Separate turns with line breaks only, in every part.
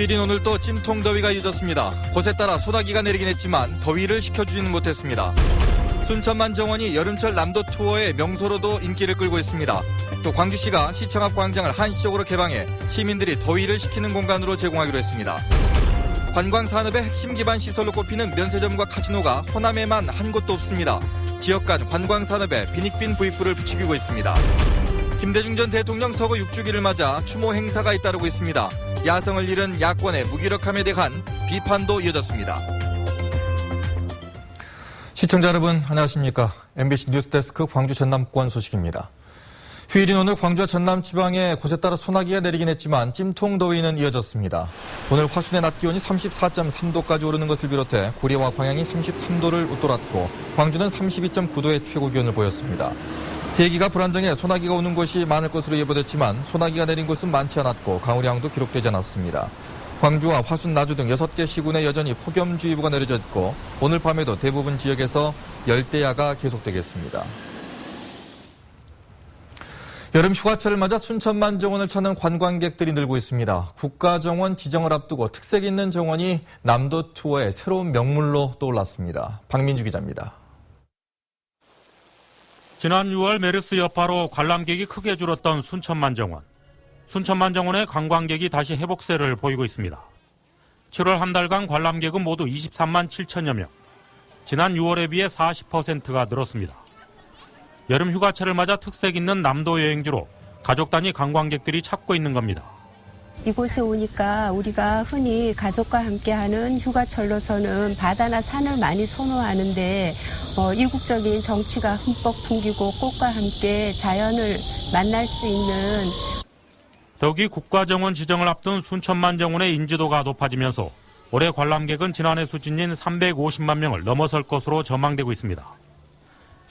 휴일인 오늘 또 찜통더위가 이어졌습니다. 곳에 따라 소나기가 내리긴 했지만 더위를 식혀주지는 못했습니다. 순천만 정원이 여름철 남도 투어의 명소로도 인기를 끌고 있습니다. 또 광주시가 시청 앞 광장을 한시적으로 개방해 시민들이 더위를 식히는 공간으로 제공하기로 했습니다. 관광산업의 핵심 기반 시설로 꼽히는 면세점과 카지노가 호남에만 한 곳도 없습니다. 지역 간 관광산업에 빈익빈 부익부를 부추기고 있습니다. 김대중 전 대통령 서거 6주기를 맞아 추모 행사가 잇따르고 있습니다. 야성을 잃은 야권의 무기력함에 대한 비판도 이어졌습니다. 시청자 여러분 안녕하십니까. MBC 뉴스데스크 광주 전남권 소식입니다. 휴일인 오늘 광주와 전남 지방에 곳에 따라 소나기가 내리긴 했지만 찜통 더위는 이어졌습니다. 오늘 화순의 낮 기온이 34.3도까지 오르는 것을 비롯해 고리와 광양이 33도를 웃돌았고 광주는 32.9도의 최고 기온을 보였습니다. 대기가 불안정해 소나기가 오는 곳이 많을 것으로 예보됐지만 소나기가 내린 곳은 많지 않았고 강우량도 기록되지 않았습니다. 광주와 화순, 나주 등 6개 시군에 여전히 폭염주의보가 내려져 있고 오늘 밤에도 대부분 지역에서 열대야가 계속되겠습니다. 여름 휴가철을 맞아 순천만 정원을 찾는 관광객들이 늘고 있습니다. 국가정원 지정을 앞두고 특색 있는 정원이 남도 투어의 새로운 명물로 떠올랐습니다. 박민주 기자입니다.
지난 6월 메르스 여파로 관람객이 크게 줄었던 순천만 정원. 순천만 정원의 관광객이 다시 회복세를 보이고 있습니다. 7월 한 달간 관람객은 모두 23만 7천여 명. 지난 6월에 비해 40%가 늘었습니다. 여름 휴가철을 맞아 특색 있는 남도 여행지로 가족 단위 관광객들이 찾고 있는 겁니다.
이곳에 오니까 우리가 흔히 가족과 함께하는 휴가철로서는 바다나 산을 많이 선호하는데 이국적인 정취가 흠뻑 풍기고 꽃과 함께 자연을 만날 수 있는
더욱이 국가정원 지정을 앞둔 순천만 정원의 인지도가 높아지면서 올해 관람객은 지난해 수준인 350만 명을 넘어설 것으로 전망되고 있습니다.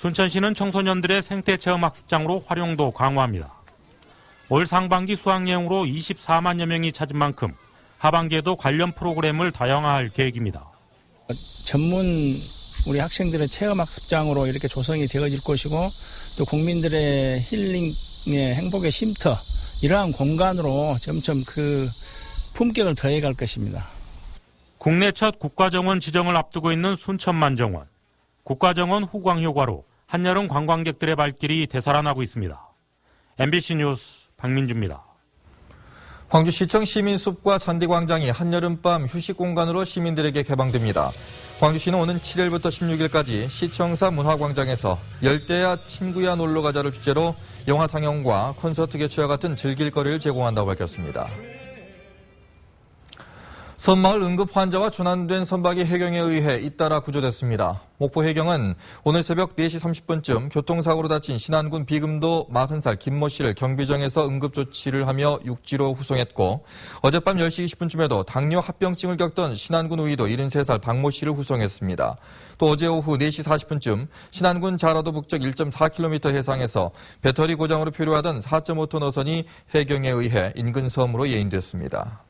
순천시는 청소년들의 생태체험학습장으로 활용도 강화합니다. 올 상반기 수학여행으로 24만여 명이 찾은 만큼 하반기에도 관련 프로그램을 다양화할 계획입니다.
전문 우리 학생들의 체험학습장으로 이렇게 조성이 되어질 것이고 또 국민들의 힐링의 행복의 쉼터 이러한 공간으로 점점 그 품격을 더해갈 것입니다.
국내 첫 국가정원 지정을 앞두고 있는 순천만 정원. 국가정원 후광 효과로 한여름 관광객들의 발길이 되살아나고 있습니다. MBC 뉴스 박민주입니다.
광주시청 시민숲과 잔디광장이 한여름밤 휴식공간으로 시민들에게 개방됩니다. 광주시는 오는 7일부터 16일까지 시청사 문화광장에서 열대야 친구야 놀러가자를 주제로 영화 상영과 콘서트 개최와 같은 즐길 거리를 제공한다고 밝혔습니다. 섬마을 응급 환자와 조난된 선박이 해경에 의해 잇따라 구조됐습니다. 목포 해경은 오늘 새벽 4시 30분쯤 교통사고로 다친 신안군 비금도 40살 김모 씨를 경비정에서 응급조치를 하며 육지로 후송했고 어젯밤 10시 20분쯤에도 당뇨 합병증을 겪던 신안군 우이도 73살 박모 씨를 후송했습니다. 또 어제 오후 4시 40분쯤 신안군 자라도 북쪽 1.4km 해상에서 배터리 고장으로 필요하던 4.5톤 어선이 해경에 의해 인근 섬으로 예인됐습니다.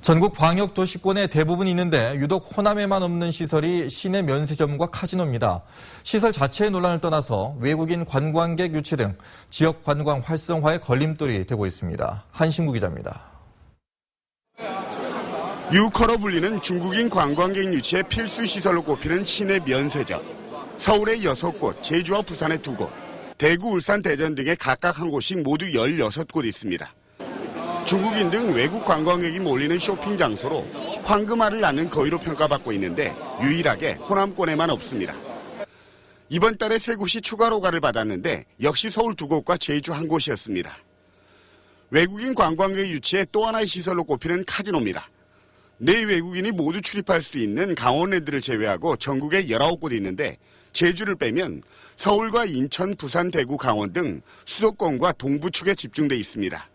전국 광역도시권에 대부분 있는데 유독 호남에만 없는 시설이 시내 면세점과 카지노입니다. 시설 자체의 논란을 떠나서 외국인 관광객 유치 등 지역 관광 활성화에 걸림돌이 되고 있습니다. 한신구 기자입니다.
유커로 불리는 중국인 관광객 유치의 필수 시설로 꼽히는 시내 면세점. 서울에 6곳, 제주와 부산에 2곳, 대구, 울산, 대전 등에 각각 한 곳씩 모두 16곳 있습니다. 중국인 등 외국 관광객이 몰리는 쇼핑 장소로 황금알을 낳는 거위로 평가받고 있는데 유일하게 호남권에만 없습니다. 이번 달에 3곳이 추가 허가를 받았는데 역시 서울 2곳과 제주 1곳이었습니다. 외국인 관광객 유치의 또 하나의 시설로 꼽히는 카지노입니다. 내 외국인이 모두 출입할 수 있는 강원랜드를 제외하고 전국에 19곳 있는데 제주를 빼면 서울과 인천, 부산, 대구, 강원 등 수도권과 동부축에 집중돼 있습니다.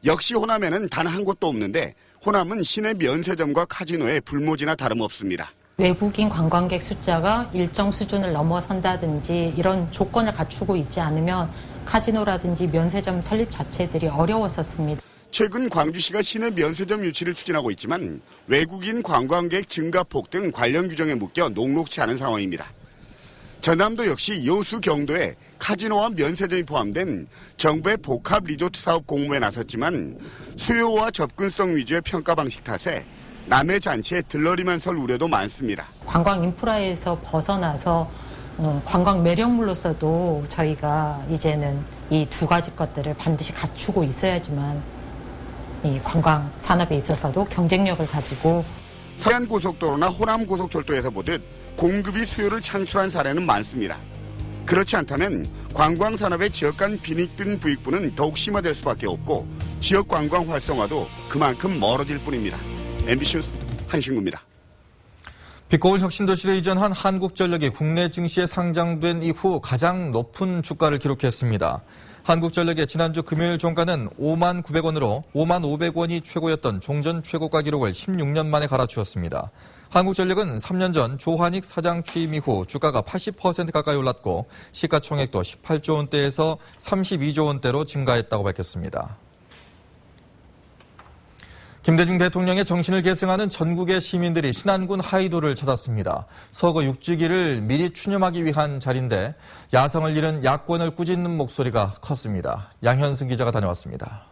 역시 호남에는 단 한 곳도 없는데 호남은 시내 면세점과 카지노에 불모지나 다름없습니다.
외국인 관광객 숫자가 일정 수준을 넘어선다든지 이런 조건을 갖추고 있지 않으면 카지노라든지 면세점 설립 자체들이 어려웠었습니다.
최근 광주시가 시내 면세점 유치를 추진하고 있지만 외국인 관광객 증가폭 등 관련 규정에 묶여 녹록치 않은 상황입니다. 전남도 역시 여수 경도에 카지노와 면세점이 포함된 정부의 복합 리조트 사업 공모에 나섰지만 수요와 접근성 위주의 평가 방식 탓에 남의 잔치에 들러리만 설 우려도 많습니다.
관광 인프라에서 벗어나서 관광 매력물로서도 저희가 이제는 이 두 가지 것들을 반드시 갖추고 있어야지만 이 관광 산업에 있어서도 경쟁력을 가지고
서해안고속도로나 호남고속철도에서 보듯 공급이 수요를 창출한 사례는 많습니다. 그렇지 않다면 관광산업의 지역 간 빈익빈 부익부는 더욱 심화될 수밖에 없고 지역 관광 활성화도 그만큼 멀어질 뿐입니다. MBC 뉴스 한신구입니다.
빛거울 혁신도시로 이전한 한국전력이 국내 증시에 상장된 이후 가장 높은 주가를 기록했습니다. 한국전력의 지난주 금요일 종가는 5만 900원으로 5만 500원이 최고였던 종전 최고가 기록을 16년 만에 갈아치웠습니다. 한국전력은 3년 전 조한익 사장 취임 이후 주가가 80% 가까이 올랐고 시가총액도 18조 원대에서 32조 원대로 증가했다고 밝혔습니다. 김대중 대통령의 정신을 계승하는 전국의 시민들이 신안군 하이도를 찾았습니다. 서거 6주기를 미리 추념하기 위한 자리인데 야성을 잃은 야권을 꾸짖는 목소리가 컸습니다. 양현승 기자가 다녀왔습니다.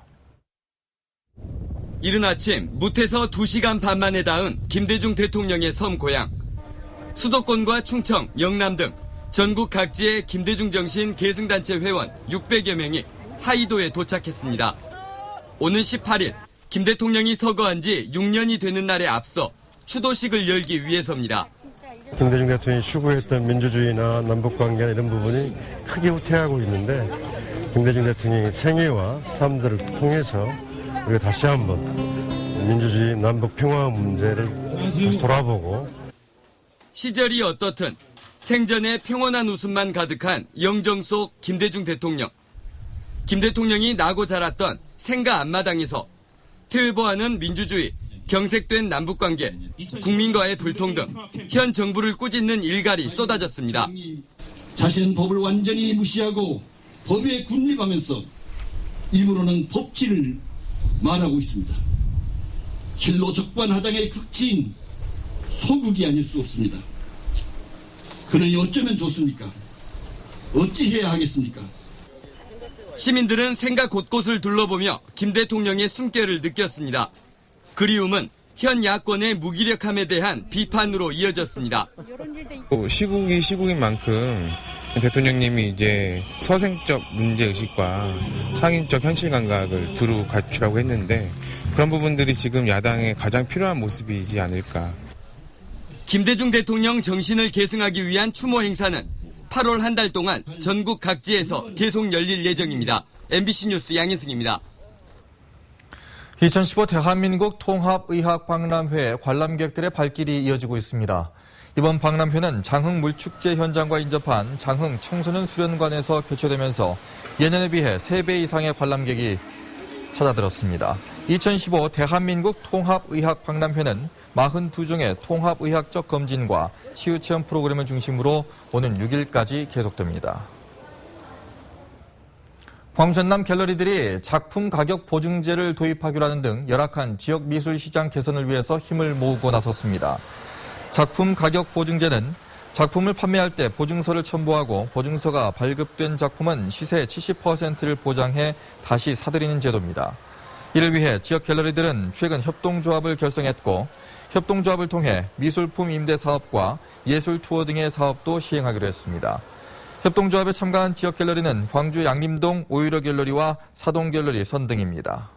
이른 아침 무태서 2시간 반 만에 닿은 김대중 대통령의 섬 고향. 수도권과 충청, 영남 등 전국 각지의 김대중 정신 계승단체 회원 600여 명이 하이도에 도착했습니다. 오는 18일 김 대통령이 서거한 지 6년이 되는 날에 앞서 추도식을 열기 위해서입니다.
김대중 대통령이 추구했던 민주주의나 남북관계나 이런 부분이 크게 후퇴하고 있는데 김대중 대통령의 생애와 삶들을 통해서 우리가 다시 한번 민주주의 남북평화 문제를 다시 돌아보고
시절이 어떻든 생전에 평온한 웃음만 가득한 영정 속 김대중 대통령. 김 대통령이 나고 자랐던 생가 앞마당에서 퇴보하는 민주주의, 경색된 남북관계, 국민과의 불통 등 현 정부를 꾸짖는 일갈이 쏟아졌습니다.
자신은 법을 완전히 무시하고 법에 군립하면서 입으로는 법치를 말하고 있습니다. 힐로 적반하장의 극치인 소국이 아닐 수 없습니다. 그러니 어쩌면 좋습니까? 어찌해야 하겠습니까?
시민들은 생가 곳곳을 둘러보며 김 대통령의 숨결을 느꼈습니다. 그리움은 현 야권의 무기력함에 대한 비판으로 이어졌습니다.
시국이 시국인 만큼 대통령님이 이제 서생적 문제의식과 상인적 현실 감각을 두루 갖추라고 했는데 그런 부분들이 지금 야당에 가장 필요한 모습이지 않을까.
김대중 대통령 정신을 계승하기 위한 추모 행사는 8월 한 달 동안 전국 각지에서 계속 열릴 예정입니다. MBC 뉴스 양현승입니다.
2015 대한민국 통합의학박람회 관람객들의 발길이 이어지고 있습니다. 이번 박람회는 장흥 물축제 현장과 인접한 장흥 청소년 수련관에서 개최되면서 예년에 비해 3배 이상의 관람객이 찾아들었습니다. 2015 대한민국 통합의학박람회는 42종의 통합의학적 검진과 치유체험 프로그램을 중심으로 오는 6일까지 계속됩니다. 광주 전남 갤러리들이 작품 가격 보증제를 도입하기로 하는 등 열악한 지역 미술 시장 개선을 위해서 힘을 모으고 나섰습니다. 작품 가격 보증제는 작품을 판매할 때 보증서를 첨부하고 보증서가 발급된 작품은 시세 70%를 보장해 다시 사들이는 제도입니다. 이를 위해 지역 갤러리들은 최근 협동조합을 결성했고 협동조합을 통해 미술품 임대 사업과 예술 투어 등의 사업도 시행하기로 했습니다. 협동조합에 참가한 지역 갤러리는 광주 양림동 오유러 갤러리와 사동 갤러리 선 등입니다.